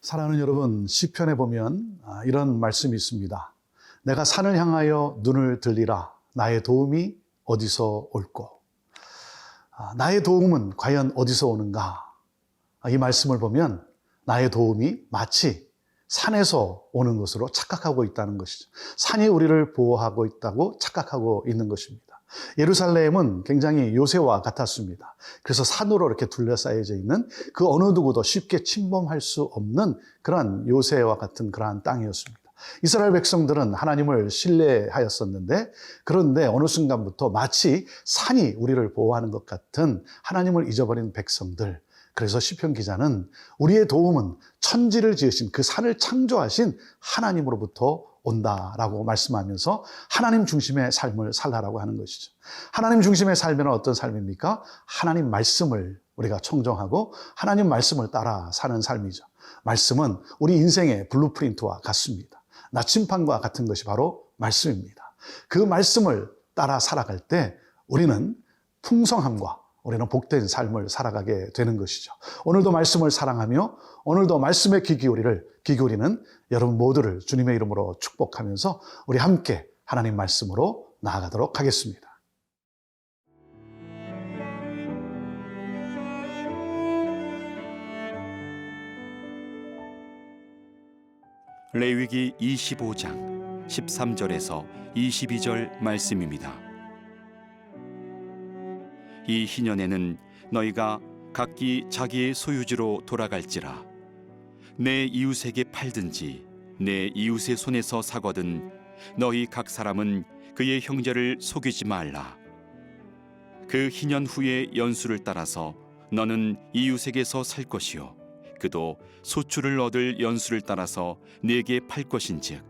사랑하는 여러분, 시편에 보면 이런 말씀이 있습니다. 내가 산을 향하여 눈을 들리라. 나의 도움이 어디서 올꼬. 나의 도움은 과연 어디서 오는가? 이 말씀을 보면 나의 도움이 마치 산에서 오는 것으로 착각하고 있다는 것이죠. 산이 우리를 보호하고 있다고 착각하고 있는 것입니다. 예루살렘은 굉장히 요새와 같았습니다. 그래서 산으로 이렇게 둘러싸여져 있는 그 어느 누구도 쉽게 침범할 수 없는 그러한 요새와 같은 그러한 땅이었습니다. 이스라엘 백성들은 하나님을 신뢰하였었는데, 그런데 어느 순간부터 마치 산이 우리를 보호하는 것 같은 하나님을 잊어버린 백성들. 그래서 시편 기자는 우리의 도움은 천지를 지으신 그 산을 창조하신 하나님으로부터 온다라고 말씀하면서 하나님 중심의 삶을 살라라고 하는 것이죠. 하나님 중심의 삶은 어떤 삶입니까? 하나님 말씀을 우리가 청정하고 하나님 말씀을 따라 사는 삶이죠. 말씀은 우리 인생의 블루프린트와 같습니다. 나침판과 같은 것이 바로 말씀입니다. 그 말씀을 따라 살아갈 때 우리는 풍성함과 우리는 복된 삶을 살아가게 되는 것이죠. 오늘도 말씀을 사랑하며 오늘도 말씀에 귀 기울이는 여러분 모두를 주님의 이름으로 축복하면서 우리 함께 하나님 말씀으로 나아가도록 하겠습니다. 레위기 25장 13절에서 22절 말씀입니다. 이 희년에는 너희가 각기 자기의 소유지로 돌아갈지라. 내 이웃에게 팔든지 내 이웃의 손에서 사거든 너희 각 사람은 그의 형제를 속이지 말라. 그 희년 후의 연수를 따라서 너는 이웃에게서 살 것이요 그도 소출을 얻을 연수를 따라서 내게 팔 것인즉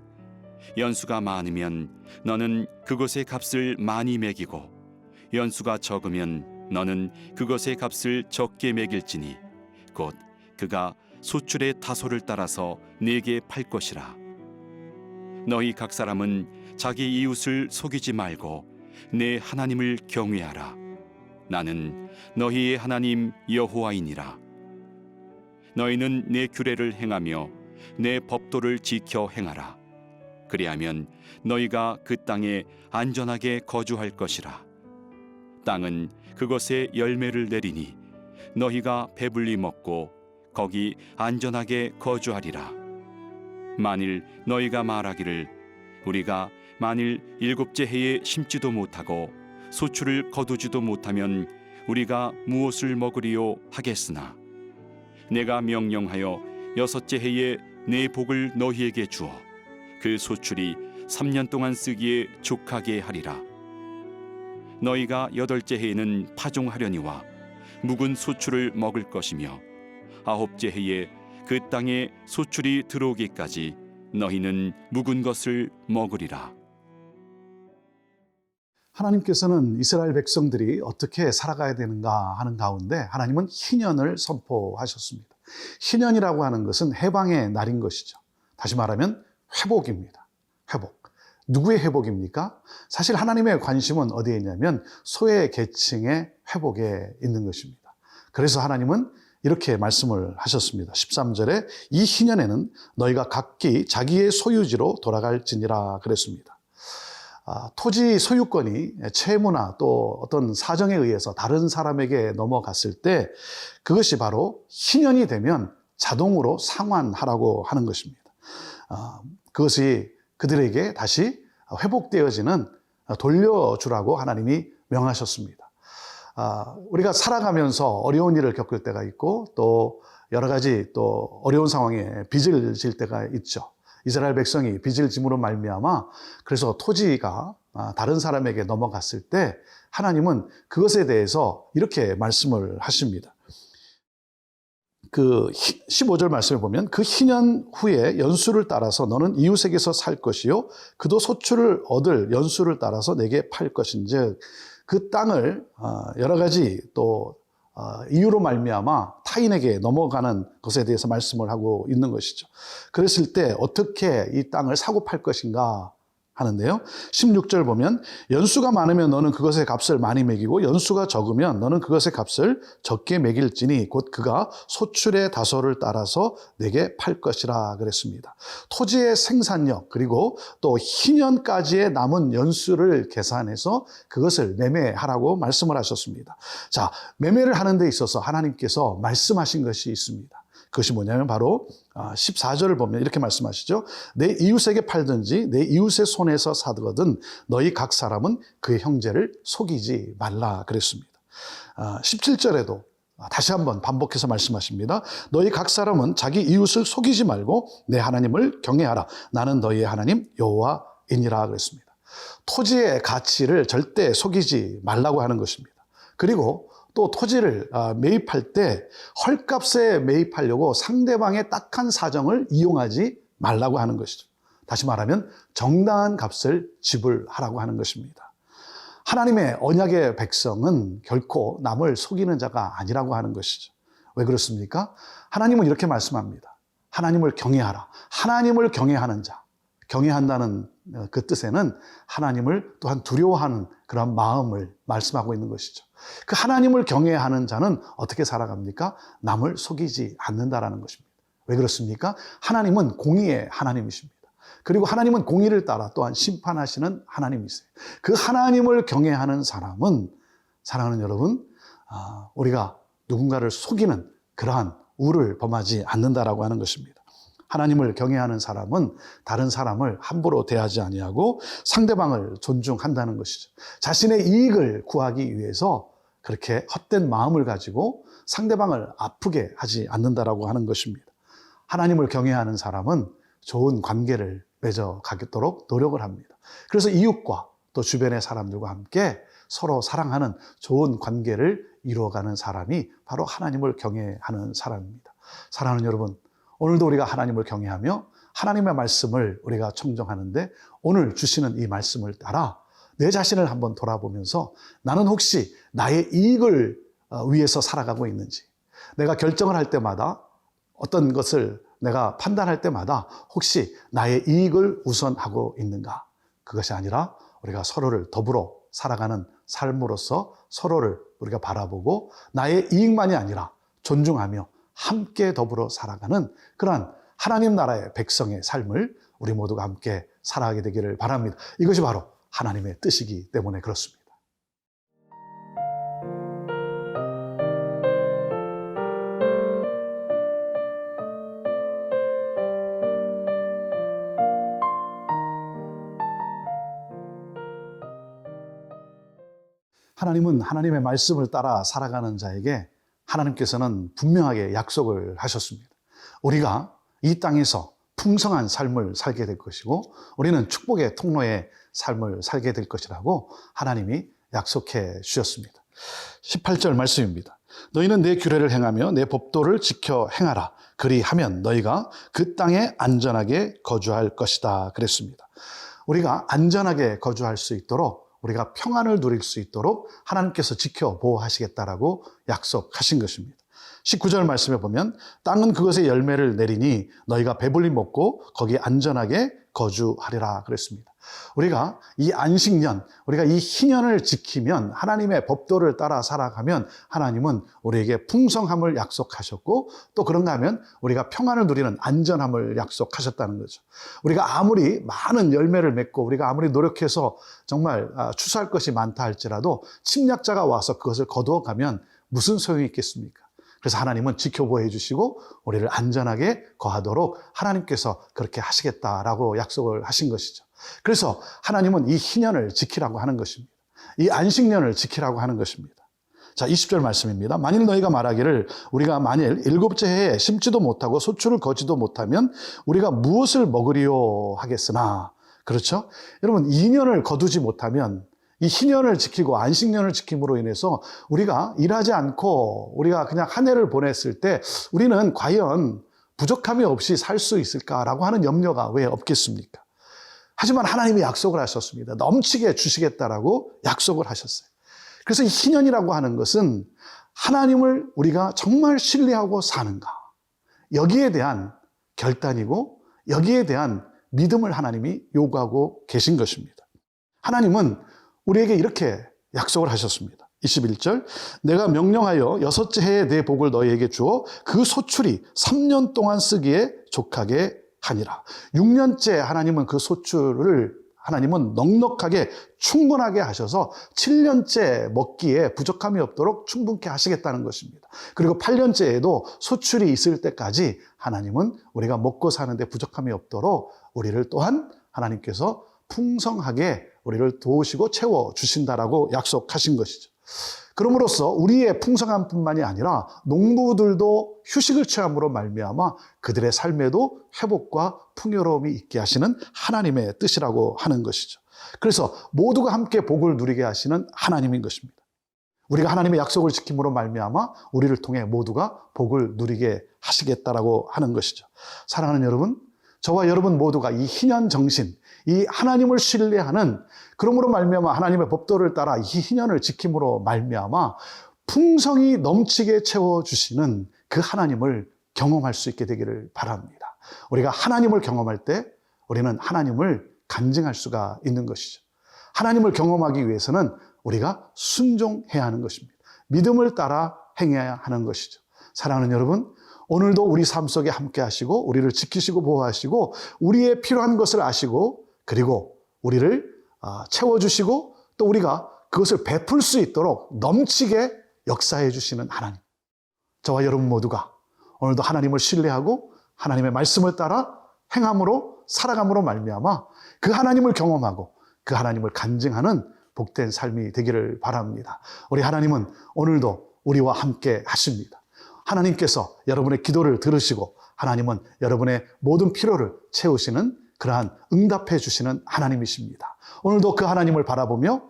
연수가 많으면 너는 그것의 값을 많이 매기고 연수가 적으면 너는 그것의 값을 적게 매길지니 곧 그가 소출의 다소를 따라서 내게 팔 것이라. 너희 각 사람은 자기 이웃을 속이지 말고 내 하나님을 경외하라. 나는 너희의 하나님 여호와이니라. 너희는 내 규례를 행하며 내 법도를 지켜 행하라. 그리하면 너희가 그 땅에 안전하게 거주할 것이라. 땅은 그것에 열매를 내리니 너희가 배불리 먹고 거기 안전하게 거주하리라. 만일 너희가 말하기를 우리가 만일 7째 해에 심지도 못하고 소출을 거두지도 못하면 우리가 무엇을 먹으리요 하겠으나 내가 명령하여 6째 해에 내 복을 너희에게 주어 그 소출이 3년 동안 쓰기에 족하게 하리라. 너희가 8째 해에는 파종하려니와 묵은 소출을 먹을 것이며 9째 해에 그 땅에 소출이 들어오기까지 너희는 묵은 것을 먹으리라. 하나님께서는 이스라엘 백성들이 어떻게 살아가야 되는가 하는 가운데 하나님은 희년을 선포하셨습니다. 희년이라고 하는 것은 해방의 날인 것이죠. 다시 말하면 회복입니다. 회복. 누구의 회복입니까? 사실 하나님의 관심은 어디에 있냐면 소외 계층의 회복에 있는 것입니다. 그래서 하나님은 이렇게 말씀을 하셨습니다. 13절에 이 희년에는 너희가 각기 자기의 소유지로 돌아갈지니라 그랬습니다. 토지 소유권이 채무나 또 어떤 사정에 의해서 다른 사람에게 넘어갔을 때 그것이 바로 희년이 되면 자동으로 상환하라고 하는 것입니다. 그것이 그들에게 다시 회복되어지는 돌려주라고 하나님이 명하셨습니다. 우리가 살아가면서 어려운 일을 겪을 때가 있고 또 여러 가지 또 어려운 상황에 빚을 질 때가 있죠. 이스라엘 백성이 빚을 짐으로 말미암아 그래서 토지가 다른 사람에게 넘어갔을 때 하나님은 그것에 대해서 이렇게 말씀을 하십니다. 그 15절 말씀에 보면 그 희년 후에 연수를 따라서 너는 이웃에게서 살 것이요 그도 소출을 얻을 연수를 따라서 내게 팔 것인즉 그 땅을 여러 가지 또 이유로 말미암아 타인에게 넘어가는 것에 대해서 말씀을 하고 있는 것이죠. 그랬을 때 어떻게 이 땅을 사고 팔 것인가 하는데요. 16절 보면 연수가 많으면 너는 그것의 값을 많이 매기고 연수가 적으면 너는 그것의 값을 적게 매길지니 곧 그가 소출의 다소를 따라서 내게 팔 것이라 그랬습니다. 토지의 생산력 그리고 또 희년까지의 남은 연수를 계산해서 그것을 매매하라고 말씀을 하셨습니다. 자, 매매를 하는 데 있어서 하나님께서 말씀하신 것이 있습니다. 그것이 뭐냐면 바로 14절을 보면 이렇게 말씀하시죠. 내 이웃에게 팔든지 내 이웃의 손에서 사거든 너희 각 사람은 그의 형제를 속이지 말라 그랬습니다. 17절에도 다시 한번 반복해서 말씀하십니다. 너희 각 사람은 자기 이웃을 속이지 말고 내 하나님을 경외하라. 나는 너희의 하나님 여호와이니라 그랬습니다. 토지의 가치를 절대 속이지 말라고 하는 것입니다. 그리고 또 토지를 매입할 때 헐값에 매입하려고 상대방의 딱한 사정을 이용하지 말라고 하는 것이죠. 다시 말하면 정당한 값을 지불하라고 하는 것입니다. 하나님의 언약의 백성은 결코 남을 속이는 자가 아니라고 하는 것이죠. 왜 그렇습니까? 하나님은 이렇게 말씀합니다. 하나님을 경외하라. 하나님을 경외하는 자. 경외한다는 그 뜻에는 하나님을 또한 두려워하는 그런 마음을 말씀하고 있는 것이죠. 그 하나님을 경외하는 자는 어떻게 살아갑니까? 남을 속이지 않는다라는 것입니다. 왜 그렇습니까? 하나님은 공의의 하나님이십니다. 그리고 하나님은 공의를 따라 또한 심판하시는 하나님이세요. 그 하나님을 경외하는 사람은 사랑하는 여러분, 우리가 누군가를 속이는 그러한 우를 범하지 않는다라고 하는 것입니다. 하나님을 경외하는 사람은 다른 사람을 함부로 대하지 아니하고 상대방을 존중한다는 것이죠. 자신의 이익을 구하기 위해서 그렇게 헛된 마음을 가지고 상대방을 아프게 하지 않는다라고 하는 것입니다. 하나님을 경외하는 사람은 좋은 관계를 맺어가도록 노력을 합니다. 그래서 이웃과 또 주변의 사람들과 함께 서로 사랑하는 좋은 관계를 이루어가는 사람이 바로 하나님을 경외하는 사람입니다. 사랑하는 여러분, 오늘도 우리가 하나님을 경외하며 하나님의 말씀을 우리가 청정하는데 오늘 주시는 이 말씀을 따라 내 자신을 한번 돌아보면서 나는 혹시 나의 이익을 위해서 살아가고 있는지, 내가 결정을 할 때마다 어떤 것을 내가 판단할 때마다 혹시 나의 이익을 우선하고 있는가? 그것이 아니라 우리가 서로를 더불어 살아가는 삶으로서 서로를 우리가 바라보고 나의 이익만이 아니라 존중하며 함께 더불어 살아가는 그러한 하나님 나라의 백성의 삶을 우리 모두가 함께 살아가게 되기를 바랍니다. 이것이 바로 하나님의 뜻이기 때문에 그렇습니다. 하나님은 하나님의 말씀을 따라 살아가는 자에게 하나님께서는 분명하게 약속을 하셨습니다. 우리가 이 땅에서 풍성한 삶을 살게 될 것이고 우리는 축복의 통로의 삶을 살게 될 것이라고 하나님이 약속해 주셨습니다. 18절 말씀입니다. 너희는 내 규례를 행하며 내 법도를 지켜 행하라. 그리하면 너희가 그 땅에 안전하게 거주할 것이다 그랬습니다. 우리가 안전하게 거주할 수 있도록 우리가 평안을 누릴 수 있도록 하나님께서 지켜 보호하시겠다라고 약속하신 것입니다. 19절 말씀에 보면 땅은 그것의 열매를 내리니 너희가 배불리 먹고 거기 안전하게 거주하리라 그랬습니다. 우리가 이 안식년, 우리가 이 희년을 지키면 하나님의 법도를 따라 살아가면 하나님은 우리에게 풍성함을 약속하셨고 또 그런가 하면 우리가 평안을 누리는 안전함을 약속하셨다는 거죠. 우리가 아무리 많은 열매를 맺고 우리가 아무리 노력해서 정말 추수할 것이 많다 할지라도 침략자가 와서 그것을 거두어가면 무슨 소용이 있겠습니까? 그래서 하나님은 지켜보해 주시고 우리를 안전하게 거하도록 하나님께서 그렇게 하시겠다라고 약속을 하신 것이죠. 그래서 하나님은 이 희년을 지키라고 하는 것입니다. 이 안식년을 지키라고 하는 것입니다. 자, 20절 말씀입니다. 만일 너희가 말하기를 우리가 만일 일곱째 해에 심지도 못하고 소출을 거지도 못하면 우리가 무엇을 먹으리요 하겠으나, 그렇죠? 여러분, 2년을 거두지 못하면 이 희년을 지키고 안식년을 지킴으로 인해서 우리가 일하지 않고 우리가 그냥 한 해를 보냈을 때 우리는 과연 부족함이 없이 살 수 있을까라고 하는 염려가 왜 없겠습니까? 하지만 하나님이 약속을 하셨습니다. 넘치게 주시겠다라고 약속을 하셨어요. 그래서 이 희년이라고 하는 것은 하나님을 우리가 정말 신뢰하고 사는가, 여기에 대한 결단이고 여기에 대한 믿음을 하나님이 요구하고 계신 것입니다. 하나님은 우리에게 이렇게 약속을 하셨습니다. 21절, 내가 명령하여 6째 해에 내 복을 너희에게 주어 그 소출이 3년 동안 쓰기에 족하게 하니라. 6년째 하나님은 그 소출을 하나님은 넉넉하게 충분하게 하셔서 7년째 먹기에 부족함이 없도록 충분케 하시겠다는 것입니다. 그리고 8년째에도 소출이 있을 때까지 하나님은 우리가 먹고 사는데 부족함이 없도록 우리를 또한 하나님께서 풍성하게 우리를 도우시고 채워주신다라고 약속하신 것이죠. 그럼으로써 우리의 풍성함뿐만이 아니라 농부들도 휴식을 취함으로 말미암아 그들의 삶에도 회복과 풍요로움이 있게 하시는 하나님의 뜻이라고 하는 것이죠. 그래서 모두가 함께 복을 누리게 하시는 하나님인 것입니다. 우리가 하나님의 약속을 지킴으로 말미암아 우리를 통해 모두가 복을 누리게 하시겠다라고 하는 것이죠. 사랑하는 여러분, 저와 여러분 모두가 이 희년 정신, 이 하나님을 신뢰하는, 그러므로 말미암아 하나님의 법도를 따라 이 희년을 지킴으로 말미암아 풍성이 넘치게 채워주시는 그 하나님을 경험할 수 있게 되기를 바랍니다. 우리가 하나님을 경험할 때 우리는 하나님을 간증할 수가 있는 것이죠. 하나님을 경험하기 위해서는 우리가 순종해야 하는 것입니다. 믿음을 따라 행해야 하는 것이죠. 사랑하는 여러분, 오늘도 우리 삶 속에 함께 하시고 우리를 지키시고 보호하시고 우리의 필요한 것을 아시고 그리고 우리를 채워주시고 또 우리가 그것을 베풀 수 있도록 넘치게 역사해 주시는 하나님, 저와 여러분 모두가 오늘도 하나님을 신뢰하고 하나님의 말씀을 따라 행함으로 살아감으로 말미암아 그 하나님을 경험하고 그 하나님을 간증하는 복된 삶이 되기를 바랍니다. 우리 하나님은 오늘도 우리와 함께 하십니다. 하나님께서 여러분의 기도를 들으시고 하나님은 여러분의 모든 필요를 채우시는 그러한 응답해 주시는 하나님이십니다. 오늘도 그 하나님을 바라보며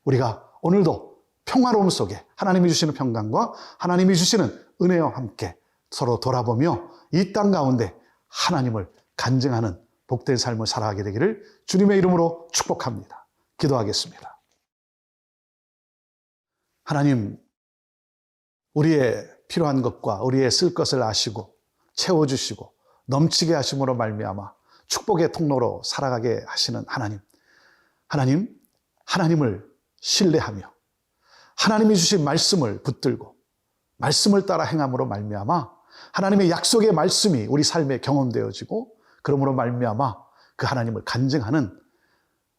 우리가 오늘도 평화로움 속에 하나님이 주시는 평강과 하나님이 주시는 은혜와 함께 서로 돌아보며 이 땅 가운데 하나님을 간증하는 복된 삶을 살아가게 되기를 주님의 이름으로 축복합니다. 기도하겠습니다. 하나님, 우리의 필요한 것과 우리의 쓸 것을 아시고 채워주시고 넘치게 하심으로 말미암아 축복의 통로로 살아가게 하시는 하나님을 신뢰하며 하나님이 주신 말씀을 붙들고 말씀을 따라 행함으로 말미암아 하나님의 약속의 말씀이 우리 삶에 경험되어지고 그러므로 말미암아 그 하나님을 간증하는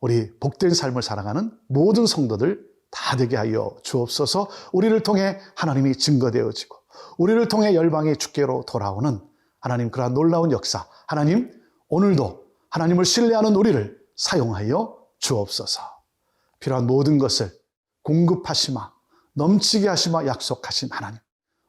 우리 복된 삶을 살아가는 모든 성도들 다 되게 하여 주옵소서. 우리를 통해 하나님이 증거되어지고 우리를 통해 열방이 주께로 돌아오는 하나님 그러한 놀라운 역사, 하나님 오늘도 하나님을 신뢰하는 우리를 사용하여 주옵소서. 필요한 모든 것을 공급하시마 넘치게 하시마 약속하신 하나님,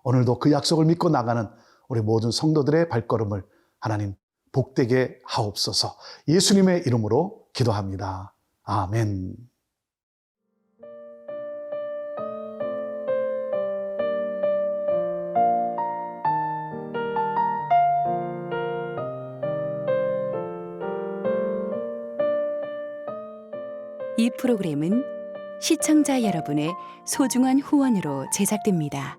오늘도 그 약속을 믿고 나가는 우리 모든 성도들의 발걸음을 하나님 복되게 하옵소서. 예수님의 이름으로 기도합니다. 아멘. 이 프로그램은 시청자 여러분의 소중한 후원으로 제작됩니다.